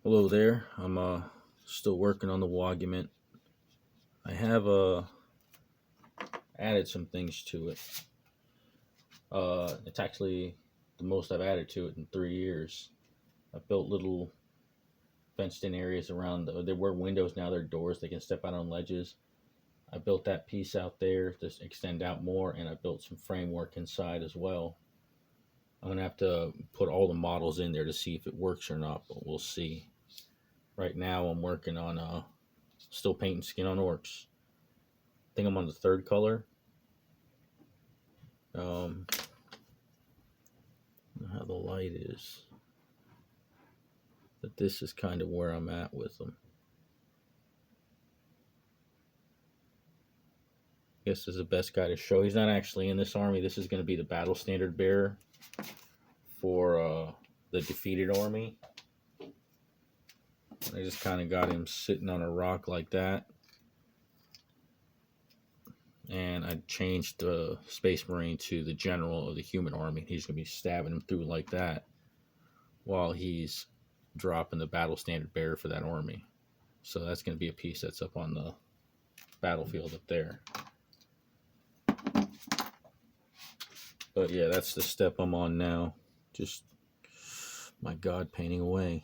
Hello there. I'm still working on the Waaaghument. I have added some things to it. It's actually the most I've added to it in 3 years. I've built little fenced-in areas around. There were windows, now they're doors. They can step out on ledges. I built that piece out there to extend out more, and I built some framework inside as well. I'm gonna have to put all the models in there to see if it works or not, but we'll see. Right now, I'm working on still painting skin on orcs. I think I'm on the third color. Um, how the light is, but this is kind of where I'm at with them. I guess this is the best guy to show. He's not actually in this army. This is going to be the battle standard bearer for the defeated army. I just kind of got him sitting on a rock like that. And I changed the Space Marine to the general of the human army. He's going to be stabbing him through like that while he's dropping the battle standard bearer for that army. So that's going to be a piece that's up on the battlefield up there. But yeah, that's the step I'm on now. Just, my God, painting away.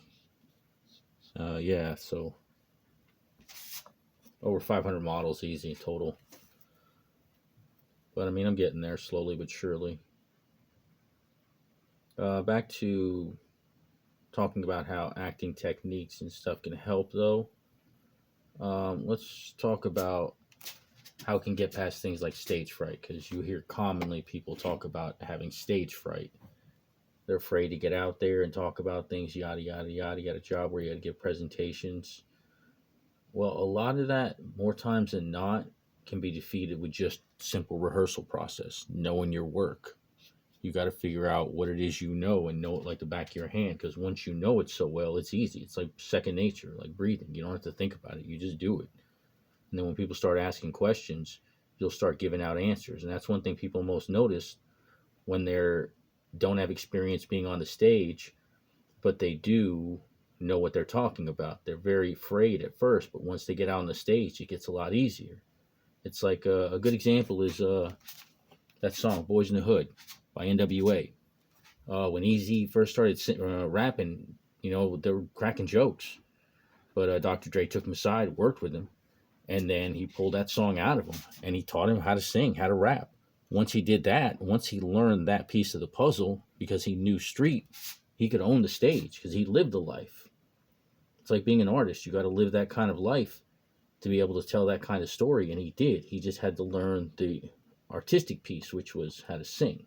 Yeah, so over 500 models easy total. But I mean, I'm getting there slowly but surely. Back to talking about how acting techniques and stuff can help, though. Let's talk about how it can get past things like stage fright, because you hear commonly people talk about having stage fright. They're afraid to get out there and talk about things, yada, yada, yada. You got a job where you got to give presentations. Well, a lot of that, more times than not, can be defeated with just simple rehearsal process, knowing your work. You got to figure out what it is you know and know it like the back of your hand, because once you know it so well, it's easy. It's like second nature, like breathing. You don't have to think about it. You just do it. And then when people start asking questions, you'll start giving out answers. And that's one thing people most notice when they're don't have experience being on the stage, but they do know what they're talking about. They're very afraid at first, but once they get out on the stage, it gets a lot easier. It's like a good example is that song "Boys in the Hood" by NWA. When Easy first started rapping, they were cracking jokes, but Dr. Dre took him aside, worked with him, and then he pulled that song out of him, and he taught him how to sing, how to rap. Once he did that, once he learned that piece of the puzzle, because he knew street, he could own the stage because he lived the life. It's like being an artist. You got to live that kind of life to be able to tell that kind of story, and he did. He just had to learn the artistic piece, which was how to sing.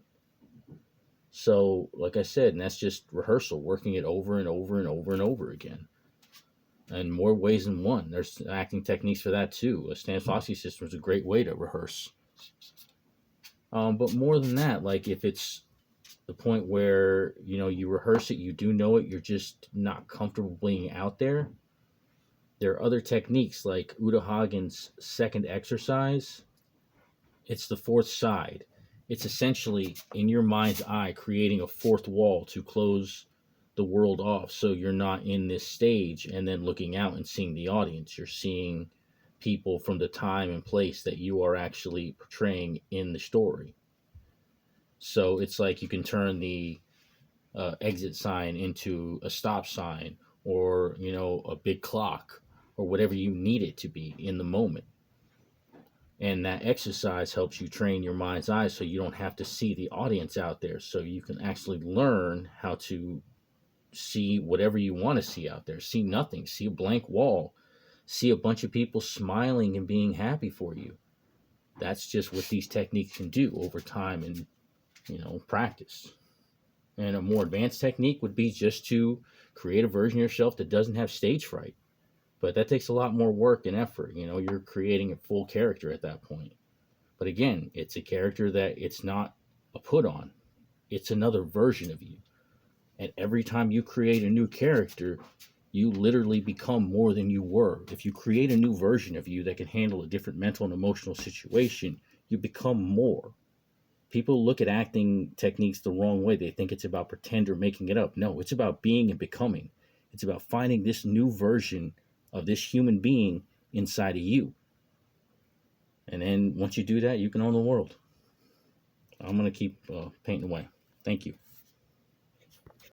So, like I said, and that's just rehearsal, working it over and over and over and over again. And more ways than one. There's acting techniques for that too. A Stanislavski system is a great way to rehearse. But more than that, like if it's the point where you rehearse it, you do know it, you're just not comfortable being out there. There are other techniques like Uta Hagen's second exercise. It's the fourth side. It's essentially in your mind's eye creating a fourth wall to close the world off, so you're not in this stage and then looking out and seeing the audience. You're seeing people from the time and place that you are actually portraying in the story. So it's like you can turn the exit sign into a stop sign, or a big clock, or whatever you need it to be in the moment. And that exercise helps you train your mind's eye so you don't have to see the audience out there, so you can actually learn how to see whatever you want to see out there. See nothing, see a blank wall, see a bunch of people smiling and being happy for you. That's just what these techniques can do over time and practice. And a more advanced technique would be just to create a version of yourself that doesn't have stage fright. But that takes a lot more work and effort. You're creating a full character at that point. But again, it's a character that it's not a put on. It's another version of you. And every time you create a new character, you literally become more than you were. If you create a new version of you that can handle a different mental and emotional situation, you become more. People look at acting techniques the wrong way. They think it's about pretend or making it up. No, it's about being and becoming. It's about finding this new version of this human being inside of you. And then once you do that, you can own the world. I'm going to keep painting away. Thank you.